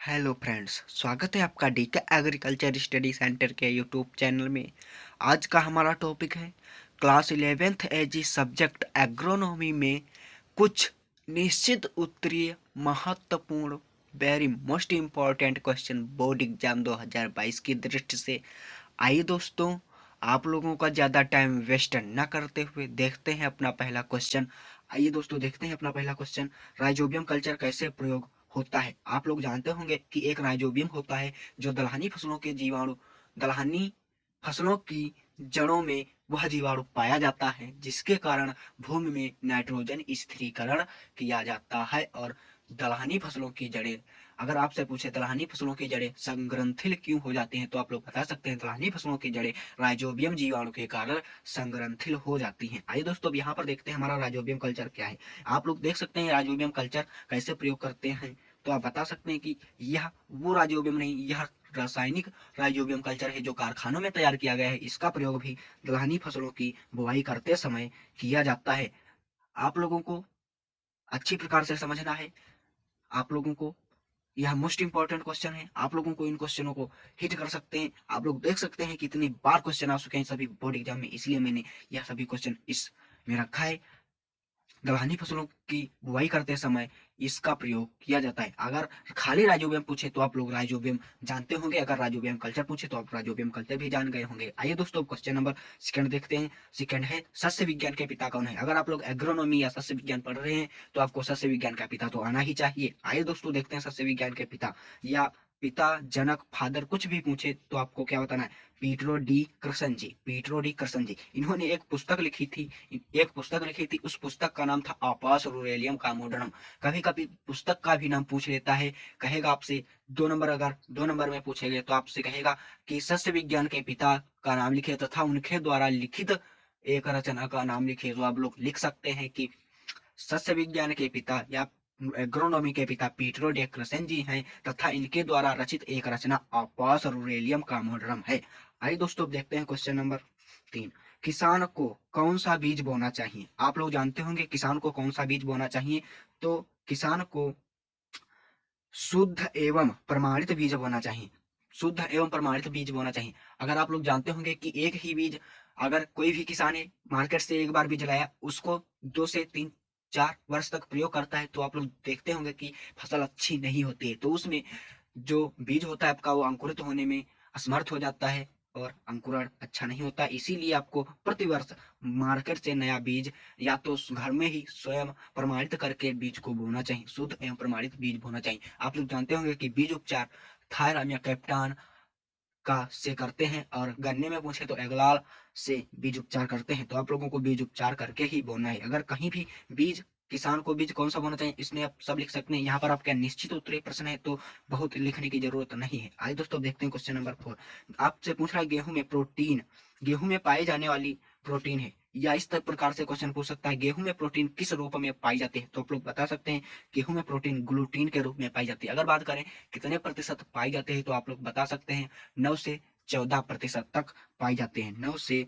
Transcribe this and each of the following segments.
Hello friends, स्वागत है आपका डीके एग्रीकल्चर स्टडी सेंटर के यूट्यूब चैनल में। आज का हमारा टॉपिक है क्लास 11th एजी सब्जेक्ट एग्रोनॉमी में कुछ निश्चित उत्तरीय महत्वपूर्ण very most important question board exam 2022 की दृष्टि से। आइए दोस्तों, आप लोगों का ज़्यादा टाइम वेस्ट न करते हुए देखते हैं अपना पहला क्वेश्चन। आइए दोस्तों, देखते हैं अपना पहला क्वेश्चन। राइजोबियम कल्चर कैसे प्रयोग होता है? आप लोग जानते होंगे कि एक राइजोबियम होता है जो दलहनी फसलों के जीवाणु दलहनी फसलों की जड़ों में वह जीवाणु पाया जाता है, जिसके कारण भूमि में नाइट्रोजन स्थिरीकरण किया जाता है। और दलहनी फसलों की जड़ें, अगर आपसे पूछे दलहनी फसलों की जड़ें संग्रंथिल क्यों हो जाती हैं, तो आप लोग बता सकते हैं दलहनी फसलों की जड़ें राइजोबियम जीवाणु के कारण संग्रंथिल हो जाती हैं। आइए दोस्तों, अब यहाँ पर देखते हैं हमारा राइजोबियम कल्चर क्या है। आप लोग देख सकते हैं राइजोबियम कल्चर कैसे प्रयोग करते हैं, तो आप बता सकते हैं कि यह वो राइजोबियम नहीं, यह रासायनिक राइजोबियम कल्चर है जो कारखानों में तैयार किया गया है। इसका प्रयोग भी दलहनी फसलों की बुवाई करते समय किया जाता है। आप लोगों को अच्छी प्रकार से समझना है। आप लोगों को यह मोस्ट इंपॉर्टेंट क्वेश्चन है। आप लोगों को इन क्वेश्चनों को हिट कर सकते हैं। आप लोग देख सकते हैं कितनी बार क्वेश्चन आ चुके हैं सभी बोर्ड एग्जाम में, इसलिए मैंने यह सभी क्वेश्चन इस में रखा है। दलहनी फसलों की बुवाई करते समय इसका प्रयोग किया जाता है। अगर खाली राइजोबियम पूछे तो आप लोग राइजोबियम जानते होंगे, अगर राइजोबियम कल्चर पूछे तो आप राइजोबियम कल्चर भी जान गए होंगे। आइए दोस्तों, क्वेश्चन नंबर सेकंड देखते हैं। सेकंड है सस्य विज्ञान के पिता कौन है? अगर आप लोग एग्रोनॉमी या सस्य विज्ञान पढ़ रहे हैं तो आपको सस्य विज्ञान का पिता तो आना ही चाहिए। आइए दोस्तों, देखते हैं सस्य विज्ञान के पिता या पिता, जनक, फादर कुछ भी पूछे तो आपको क्या बताना है? पीटरो डी कृष्ण जी। पीटरो डी कृष्ण जी, इन्होंने एक पुस्तक लिखी थी। उस पुस्तक का नाम था आपास रूरेलियम कामोड्रम। कभी कभी पुस्तक का भी नाम पूछ लेता है। कहेगा आपसे 2 नंबर, अगर 2 नंबर में पूछेंगे तो आपसे कहेगा कि सस्य विज्ञान के पिता का नाम लिखे तथा उनके द्वारा लिखित एक रचना का नाम लिखे। तो आप लोग लिख सकते हैं कि सस्य विज्ञान के पिता या एग्रोनॉमी के पिता पीटरो डे क्रसेन जी हैं तथा इनके द्वारा रचित एक रचना आपास रूरेलियम कामोड्रम है। आइए दोस्तों, देखते हैं क्वेश्चन नंबर 3। किसान को कौन सा बीज बोना चाहिए? आप लोग जानते होंगे किसान को कौन सा बीज बोना चाहिए। तो किसान को शुद्ध एवं प्रमाणित बीज बोना चाहिए। शुद्ध एवं प्रमाणित बीज बोना चाहिए। अगर आप लोग जानते होंगे कि एक ही बीज, अगर कोई भी किसान है मार्केट से एक बार बीज लाया, उसको 2 से 3 4 वर्ष तक प्रयोग करता है, तो आप लोग देखते होंगे कि फसल अच्छी नहीं होती है। तो उसमें जो बीज होता है आपका वो अंकुरित होने में असमर्थ हो जाता है और अंकुरण अच्छा नहीं होता। इसीलिए आपको प्रतिवर्ष मार्केट से नया बीज या तो घर में ही स्वयं प्रमाणित करके बीज को बोना चाहिए। शुद्ध एवं प्रमाणित बीज बोना चाहिए। आप लोग जानते होंगे कि बीज उपचार थायराम या कैप्टान का से करते हैं, और गन्ने में पूछे तो एगलाल से बीज उपचार करते हैं। तो आप लोगों को बीज उपचार करके ही बोना है। अगर कहीं भी बीज, किसान को बीज कौन सा बोना चाहिए इसमें आप सब लिख सकते हैं। यहाँ पर आपका निश्चित उत्तरीय प्रश्न है तो बहुत लिखने की जरूरत नहीं है। आइए दोस्तों, देखते हैं क्वेश्चन नंबर 4। आपसे पूछ रहा है गेहूं में पाई जाने वाली प्रोटीन है, या इस प्रकार से क्वेश्चन पूछ सकता है गेहूं में प्रोटीन किस रूप में पाई जाती है। तो आप लोग बता सकते हैं गेहूं में प्रोटीन ग्लूटीन के रूप में पाई जाती है। अगर बात करें कितने प्रतिशत पाई जाते हैं, तो आप लोग बता सकते हैं 9 से 14% तक पाई जाते हैं। 9 से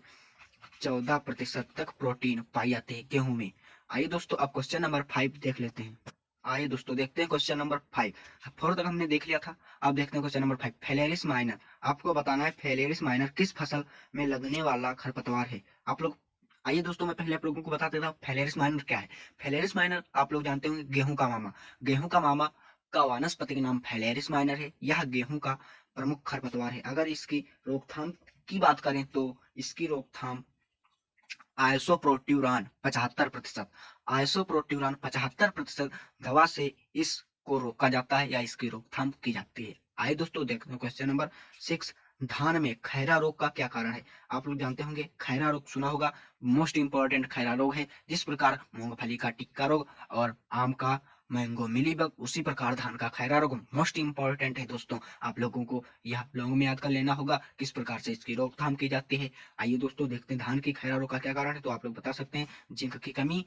14% तक प्रोटीन पाई जाती है गेहूं में। आइए दोस्तों, अब क्वेश्चन नंबर 5 देख लेते हैं। आइए दोस्तों, देखते हैं क्वेश्चन नंबर 5। 4 तक हमने देख लिया था। अब देखते हैं क्वेश्चन नंबर 5। फेलेरिस माइनर, आपको बताना है फेलेरिस माइनर किस फसल में लगने वाला खरपतवार है। आप लोग, आइए दोस्तों, मैं पहले आप लोगों को बता देता हूँ फेलेरिस माइनर क्या है। फेलेरिस माइनर आप लोग जानते होंगे गेहूं का मामा। गेहूं का मामा का वानस्पतिक नाम फेलेरिस माइनर है। यह गेहूं का प्रमुख खरपतवार है। अगर इसकी रोकथाम की बात करें तो इसकी रोकथाम आइसोप्रोट्यूरान 75%, आइसोप्रोट्यूरान 75% दवा से इसको रोका जाता है या इसकी रोकथाम की जाती है। आइए दोस्तों, देखते हैं क्वेश्चन नंबर 6। धान में खैरा रोग का क्या कारण है? आप लोग जानते होंगे खैरा रोग, सुना होगा। मोस्ट इंपॉर्टेंट खैरा रोग है। जिस प्रकार मूंगफली का टिक्का रोग और आम का मैंगो मिलीबग, उसी प्रकार धान का खैरा रोग मोस्ट इंपॉर्टेंट है दोस्तों। आप लोगों को यह लोगों में याद कर लेना होगा किस प्रकार से इसकी रोकथाम की जाती है। आइए दोस्तों, देखते हैं धान की खैरा रोग का क्या कारण है। तो आप लोग बता सकते हैं जिंक की कमी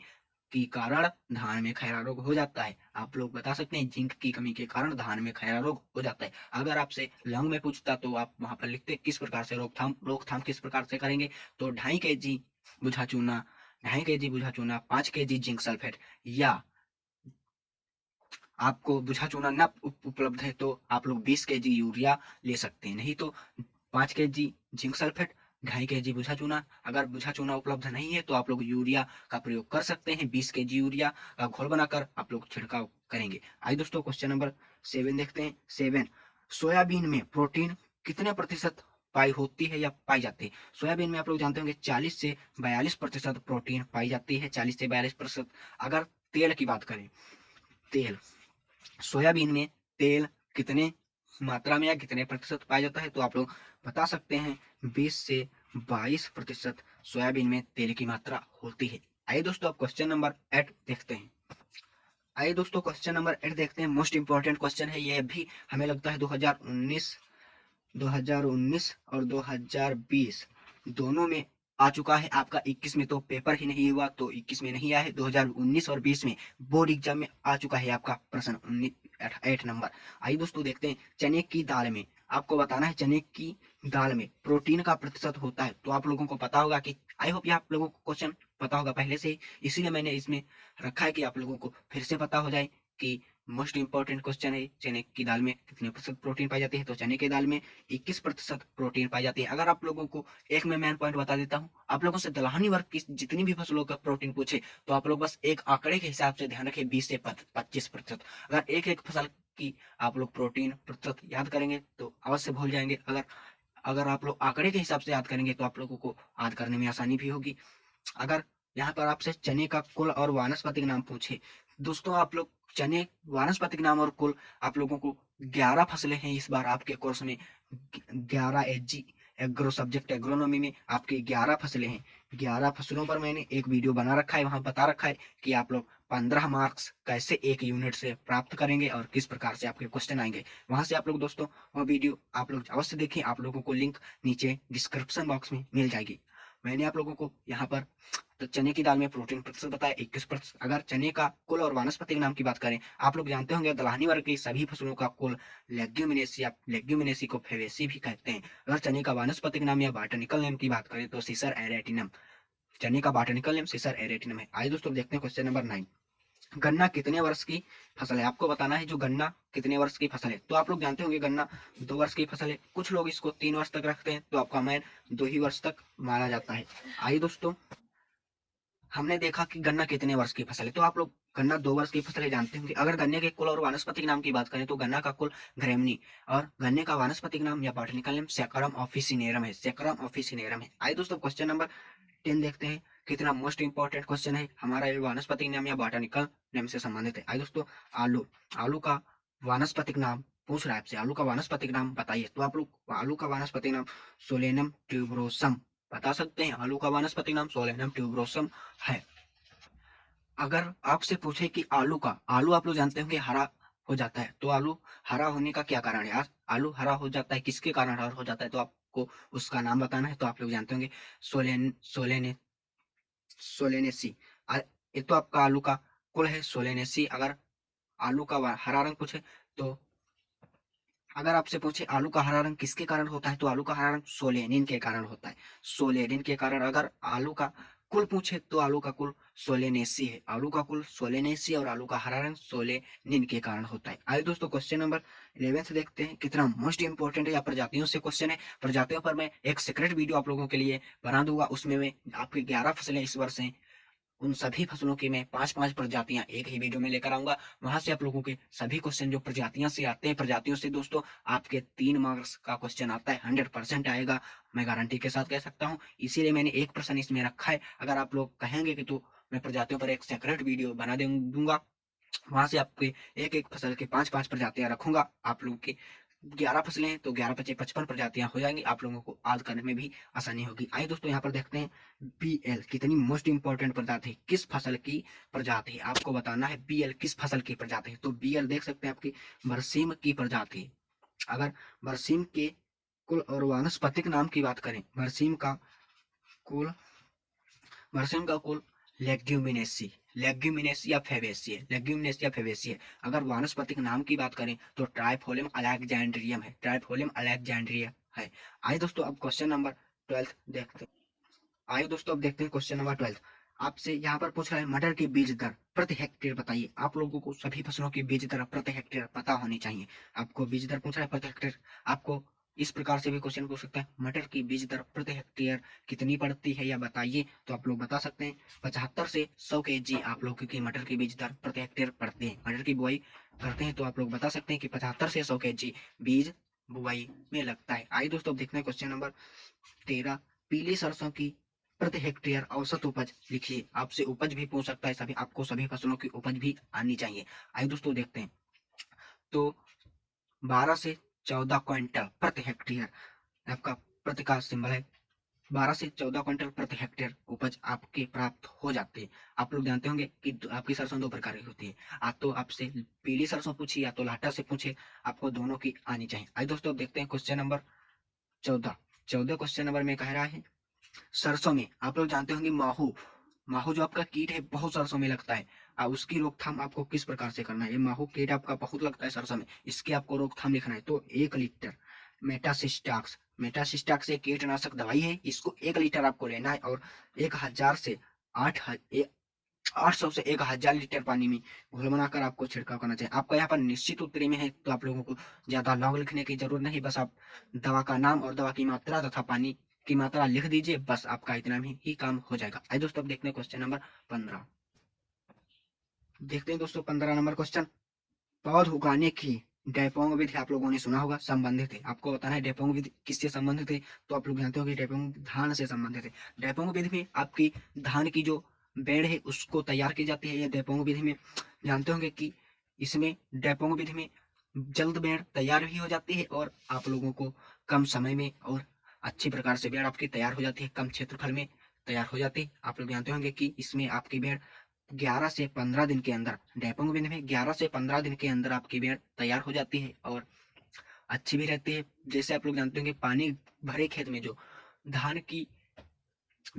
के कारण धान में खैरा रोग हो जाता है। आप लोग बता सकते हैं जिंक की कमी के कारण धान में खैरा रोग हो जाता है। अगर आपसे लौंग में पूछता तो आप वहां पर लिखते किस प्रकार से रोकथाम रोकथाम किस प्रकार से करेंगे। तो 2.5 kg बुझा चूना, 2.5 kg बुझा चूना, 5 kg जिंक सल्फेट, या आपको बुझा चूना न उपलब्ध है तो आप लोग 20 केजी यूरिया ले सकते हैं, नहीं तो 5 केजी जिंक सल्फेट, 2.5 केजी बुझा चूना। अगर बुझा चूना उपलब्ध नहीं है तो आप लोग यूरिया का प्रयोग कर सकते हैं। 20 केजी यूरिया का घोल बनाकर आप लोग छिड़काव करेंगे। आइए दोस्तों क्वेश्चन नंबर 7 देखते हैं। 7, सोयाबीन में प्रोटीन कितने प्रतिशत पाई होती है या पाई जाती है? सोयाबीन में आप लोग जानते होंगे 40 से 42% प्रोटीन पाई जाती है, 40 से 42%। अगर तेल की बात करें, तेल, सोयाबीन में तेल कितने मात्रा में या कितने प्रतिशत पाया जाता है, तो आप लोग बता सकते हैं 20 से 22% सोयाबीन में तेल की मात्रा होती है। आइए दोस्तों अब क्वेश्चन नंबर 8 देखते हैं। आइए दोस्तों क्वेश्चन नंबर 8 देखते हैं। मोस्ट इंपॉर्टेंट क्वेश्चन है, ये भी हमें लगता है 2019 और 2020 दोनों में आ चुका है। आपका 21 में तो पेपर ही नहीं हुआ, तो 21 में नहीं आया है। 2019 और 20 में बोर्ड एग्जाम में आ चुका है आपका प्रश्न 8 नंबर। आइए दोस्तों देखते हैं। चने की दाल में आपको बताना है, चने की दाल में प्रोटीन का प्रतिशत होता है, तो आप लोगों को पता होगा कि, आई होप ये आप लोगों को क्वेश्चन पता होगा पहले से ही, इसीलिए मैंने इसमें रखा है कि आप लोगों को फिर से पता हो जाए कि मोस्ट इंपॉर्टेंट क्वेश्चन है, चने की दाल में कितने प्रतिशत प्रोटीन पाई जाती है। तो चने की दाल में 21% प्रोटीन पाई जाती है। अगर आप लोगों को एक मैं मेन पॉइंट बता देता हूँ, आप लोगों से दलहनी वर्ग की जितनी भी फसलों का प्रोटीन पूछे तो आप लोग बस एक आंकड़े के हिसाब से ध्यान रखें, 20 से 25%। अगर एक एक फसल की आप लोग प्रोटीन प्रतिशत याद करेंगे तो अवश्य भूल जाएंगे। अगर अगर आप लोग आंकड़े के हिसाब से याद करेंगे तो आप लोगों को याद करने में आसानी भी होगी। अगर यहाँ पर आपसे चने का कुल और वानस्पतिक नाम पूछे, दोस्तों आप लोग चने, वानस्पतिक नाम और कुल, आप लोगों को 11 फसलें हैं इस बार आपके कोर्स में। 11 एजी एग्रो सब्जेक्ट एग्रोनॉमी में आपकी 11 फसलें हैं। 11 फसलों पर मैंने एक वीडियो बना रखा है, वहां बता रखा है कि आप लोग 15 मार्क्स कैसे एक यूनिट से प्राप्त करेंगे और किस प्रकार से आपके क्वेश्चन आएंगे। वहां से आप लोग दोस्तों वो वीडियो आप लोग अवश्य देखें, आप लोगों को लिंक नीचे डिस्क्रिप्शन बॉक्स में मिल जाएगी। मैंने आप लोगों को यहाँ पर तो चने की दाल में प्रोटीन प्रतिशत बताया 21%। अगर चने का कुल और वानस्पतिक नाम की बात करें, आप लोग जानते होंगे दलहनी वर्ग की सभी फसलों का कुल लेग्यूमिनेसी या लेग्यूमिनेसी को फेवेसी भी कहते हैं। अगर चने का वानस्पतिक नाम या बॉटनिकल नेम की बात करें तो सीसर एरेटिनम, चने का बॉटनिकल नेम सीसर एरेटिनम है। आइए दोस्तों देखते हैं क्वेश्चन नंबर 9। गन्ना कितने वर्ष की फसल है? आपको बताना है जो गन्ना कितने वर्ष की फसल है। तो आप लोग जानते होंगे गन्ना 2 वर्ष की फसल है, कुछ लोग इसको 3 वर्ष तक रखते हैं, तो आपका मैन 2 ही वर्ष तक माना जाता है। आइए दोस्तों, हमने देखा कि गन्ना कितने वर्ष की फसल है, तो आप लोग गन्ना 2 वर्ष की फसल है जानते होंगे। अगर गन्ने के कुल और वानस्पतिक नाम की बात करें तो गन्ना का कुल ग्रेमनी और गन्ने का वानस्पतिक नाम या बॉटनिकल नेम सेकरम ऑफिसिनेरम है, सेकरम ऑफिसिनेरम है। आइए दोस्तों क्वेश्चन नंबर 10 देखते हैं। कितना मोस्ट इंपॉर्टेंट क्वेश्चन है, हमारा ये वानस्पतिक नाम या बॉटनिकल नेम से संबंधित है। आइए दोस्तों, आलू, आलू का वानस्पतिक नाम पूछ रहा है आपसे, आलू का वानस्पतिक नाम बताइए। तो आप लोग आलू का वानस्पतिक नाम सोलेनम ट्यूबरोसम बता सकते हैं। आलू का वानस्पतिक नाम सोलेनम ट्यूबरोसम है। अगर आपसे पूछे कि आलू का, आलू आप लोग जानते होंगे हरा हो जाता है, तो आलू हरा होने का क्या कारण है? आलू हरा हो जाता है, किसके कारण हरा हो जाता है? तो आपको उसका नाम बताना है। तो आप लोग जानते होंगे सोलेन सोलेने सोलेनेसी। ये तो आपका आलू का कुल है सोलेनेसी। अगर आलू का हरा रंग पूछे तो, अगर आपसे पूछे आलू का हरा रंग किसके कारण होता है, तो आलू का हरा रंग सोलेनिन के कारण होता है, सोलेनिन के कारण। अगर आलू का कुल पूछे तो आलू का कुल सोलेनेसी है, आलू का कुल सोलेनेसी और आलू का हरा रंग सोलेनिन के कारण होता है। आइए दोस्तों क्वेश्चन नंबर 11 देखते हैं, कितना मोस्ट इंपॉर्टेंट है या प्रजातियों से क्वेश्चन है। प्रजातियों पर मैं एक सीक्रेट वीडियो आप लोगों के लिए बना दूंगा, उसमें मैं आपकी 11 फसलें इस वर्ष हैं, उन सभी फसलों की मैं 5-5 प्रजातियां एक ही वीडियो में लेकर आऊंगा। वहां से आप लोगों के सभी क्वेश्चन जो प्रजातियों से आते हैं, प्रजातियों से दोस्तों आपके 3 मार्क्स का क्वेश्चन आता है, 100% आएगा, मैं गारंटी के साथ कह सकता हूँ। इसीलिए मैंने 1% इसमें रखा है। अगर आप लोग कहेंगे कि तो मैं प्रजातियों पर एक सेपरेट वीडियो बना दूंगा, वहां से आपके एक एक फसल के 5-5 प्रजातियां रखूंगा। आप लोगों की 11 फसलें हैं तो 11-5 55 प्रजातियां हो जाएंगी, आप लोगों को याद करने में भी आसानी होगी। आइए दोस्तों यहाँ पर देखते हैं बीएल कितनी मोस्ट इंपॉर्टेंट प्रजाति, किस फसल की प्रजाति है, आपको बताना है बीएल किस फसल की प्रजाति है। तो बीएल देख सकते हैं आपकी बरसीम की प्रजाति। अगर बरसीम के कुल और वानस्पतिक नाम की बात करें, कुल बरसीम का कुल लेग्यूमिनेसी, लेग्यूमिनेसी या फेवेसी है, लेग्यूमिनेसी या फेवेसी है। अगर वानस्पतिक नाम की बात करें तो ट्राइफोलियम अलेक्जेंड्रियम है, ट्राइफोलियम अलेक्जेंड्रियम है। आइए दोस्तों अब क्वेश्चन नंबर 12 देखते हैं। आइए दोस्तों अब देखते हैं क्वेश्चन नंबर 12। आपसे यहाँ पर पूछ रहा है मटर की बीज दर प्रति हेक्टेयर बताइए। आप लोगों को सभी फसलों की बीज दर प्रति हेक्टेयर पता होनी चाहिए। आपको बीज दर पूछ रहा है प्रति हेक्टेयर, आपको इस प्रकार से भी क्वेश्चन पूछ सकता है, मटर की बीज दर प्रति हेक्टेयर कितनी पड़ती है या बताइए, तो आप लोग बता सकते हैं 75 से 100 kg आप लोगों की मटर की बीज दर प्रति हेक्टेयर पड़ती है। मटर की बुआई करते हैं तो आप लोग बता सकते हैं कि 75 से 100 kg बीज बुआई में लगता है। आइए दोस्तों अब देखते हैं क्वेश्चन नंबर 13। पीली सरसों की प्रति हेक्टेयर औसत उपज लिखिए। आपसे उपज भी पूछ सकता है, सभी आपको सभी फसलों की उपज भी आनी चाहिए। आइए दोस्तों देखते हैं, तो 12 से 14 क्विंटल प्रति हेक्टेयर आपका प्रति का सिंबल है। 12 से 14 क्विंटल प्रति हेक्टेयर उपज आपके प्राप्त हो जाती है। आप लोग जानते होंगे कि आपकी सरसों दो प्रकार की होती है, आप तो आपसे पीली सरसों पूछी या तो लाटा से पूछे, आपको दोनों की आनी चाहिए। आइए दोस्तों देखते हैं क्वेश्चन नंबर 14। 14 क्वेश्चन नंबर में कह रहा है सरसों में आप लोग जानते होंगे माहू, माहू जो आपका कीट है बहुत सरसों में लगता है, उसकी रोकथाम आपको किस प्रकार से करना है। ये माहू कीट आपका बहुत लगता है सरसों में, इसकी आपको रोकथाम लिखना है। तो 1 लीटर मेटासिस्टाक्स, मेटासिस्टाक्स एक कीटनाशक दवाई है, इसको 1 लीटर आपको लेना है और 1000 से 800 से 1000 लीटर पानी में घोल बनाकर आपको छिड़काव करना चाहिए। आपका यहाँ पर निश्चित उत्तरी में है तो आप लोगों को ज्यादा लॉन्ग लिखने की जरूरत नहीं, बस आप दवा का नाम और दवा की मात्रा तथा पानी की मात्रा लिख दीजिए, बस आपका इतना ही काम हो जाएगा। आइए दोस्तों अब देखते हैं क्वेश्चन नंबर 15। देखते हैं दोस्तों 15 नंबर क्वेश्चन, पौध उगाने की डेपोंग विधि आप लोगों ने सुना होगा, संबंधित है। आपको बताना है डेपोंग विधि किससे संबंधित है, तो आप लोग जानते हो कि डेपोंग धान से संबंधित है। डेपोंग विधि में आपकी धान की जो बेड़ है उसको तैयार की जाती है। ये डेपोंग विधि में जानते होंगे कि इसमें डेपोंग विधि में जल्द बेड़ तैयार भी हो जाती है और आप लोगों को कम समय में और अच्छी प्रकार से बेड़ आपकी तैयार हो जाती है, कम क्षेत्रफल में तैयार हो जाती है। आप लोग जानते होंगे कि इसमें आपकी बेड़ 11 से 15 दिन के अंदर, डेपोंग विधि में 11 से 15 दिन के अंदर आपकी बेड़ तैयार हो जाती है और अच्छी भी रहती है। जैसे आप लोग जानते होंगे पानी भरे खेत में जो धान की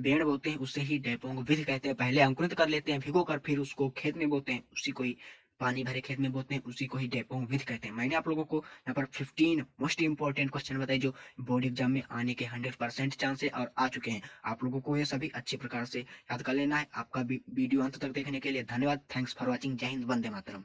बेड़ बोते हैं उसे ही डेपोंग विधि कहते हैं। पहले अंकुरित कर लेते हैं भिगो कर, फिर उसको खेत में बोते हैं, उसी को ही पानी भरे खेत में बोते हैं, उसी को ही डेपोंग विधि कहते हैं। मैंने आप लोगों को यहाँ पर 15 मोस्ट इंपॉर्टेंट क्वेश्चन बताए जो बोर्ड एग्जाम में आने के 100% चांस है और आ चुके हैं। आप लोगों को ये सभी अच्छी प्रकार से याद कर लेना है। आपका वीडियो अंत तक देखने के लिए धन्यवाद। Thanks for watching. जय हिंद, वंदे मातरम।